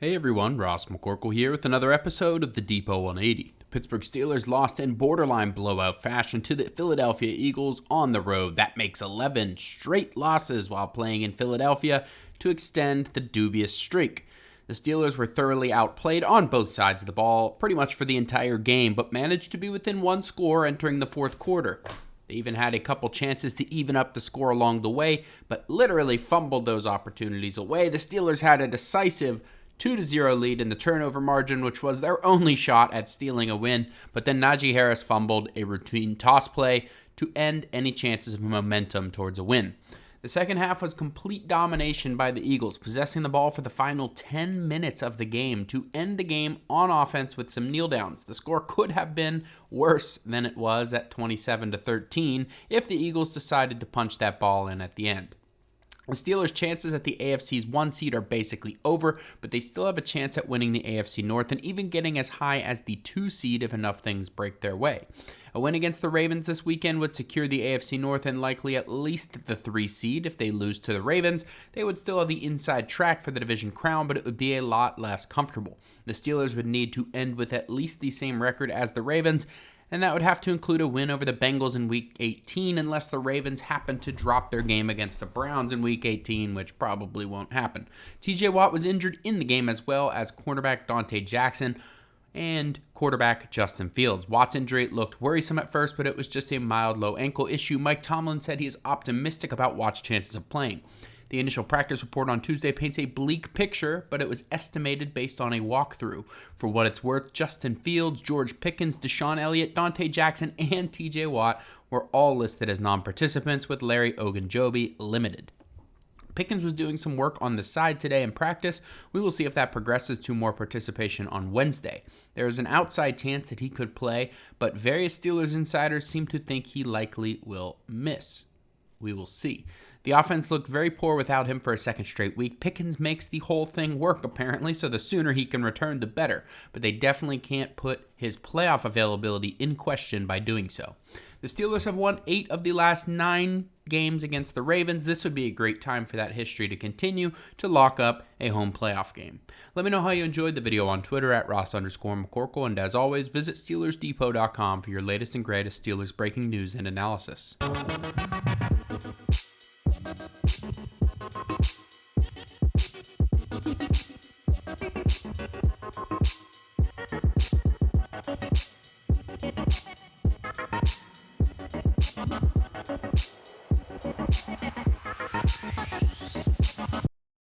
Hey everyone, Ross McCorkle here with another episode of the Depot 180. The Pittsburgh Steelers lost in borderline blowout fashion to the Philadelphia Eagles on the road. That makes 11 straight losses while playing in Philadelphia to extend the dubious streak. The Steelers were thoroughly outplayed on both sides of the ball pretty much for the entire game, but managed to be within one score entering the fourth quarter. They even had a couple chances to even up the score along the way, but literally fumbled those opportunities away. The Steelers had a decisive 2-0 lead in the turnover margin, which was their only shot at stealing a win, but then Najee Harris fumbled a routine toss play to end any chances of momentum towards a win. The second half was complete domination by the Eagles, possessing the ball for the final 10 minutes of the game to end the game on offense with some kneel downs. The score could have been worse than it was at 27-13 if the Eagles decided to punch that ball in at the end. The Steelers' chances at the AFC's 1 seed are basically over, but they still have a chance at winning the AFC North and even getting as high as the 2 seed if enough things break their way. A win against the Ravens this weekend would secure the AFC North and likely at least the 3 seed. If they lose to the Ravens, they would still have the inside track for the division crown, but it would be a lot less comfortable. The Steelers would need to end with at least the same record as the Ravens, and that would have to include a win over the Bengals in Week 18 unless the Ravens happen to drop their game against the Browns in Week 18, which probably won't happen. TJ Watt was injured in the game as well as cornerback Dante Jackson and quarterback Justin Fields. Watt's injury looked worrisome at first, but it was just a mild low ankle issue. Mike Tomlin said he is optimistic about Watt's chances of playing. The initial practice report on Tuesday paints a bleak picture, but it was estimated based on a walkthrough. For what it's worth, Justin Fields, George Pickens, Deshaun Elliott, Dante Jackson, and TJ Watt were all listed as non-participants, with Larry Ogunjobi limited. Pickens was doing some work on the side today in practice. We will see if that progresses to more participation on Wednesday. There is an outside chance that he could play, but various Steelers insiders seem to think he likely will miss. We will see. The offense looked very poor without him for a second straight week. Pickens makes the whole thing work, apparently, so the sooner he can return, the better. But they definitely can't put his playoff availability in question by doing so. The Steelers have won 8 of the last 9 games against the Ravens. This would be a great time for that history to continue to lock up a home playoff game. Let me know how you enjoyed the video on Twitter at Ross_McCorkle, and as always, visit SteelersDepot.com for your latest and greatest Steelers breaking news and analysis.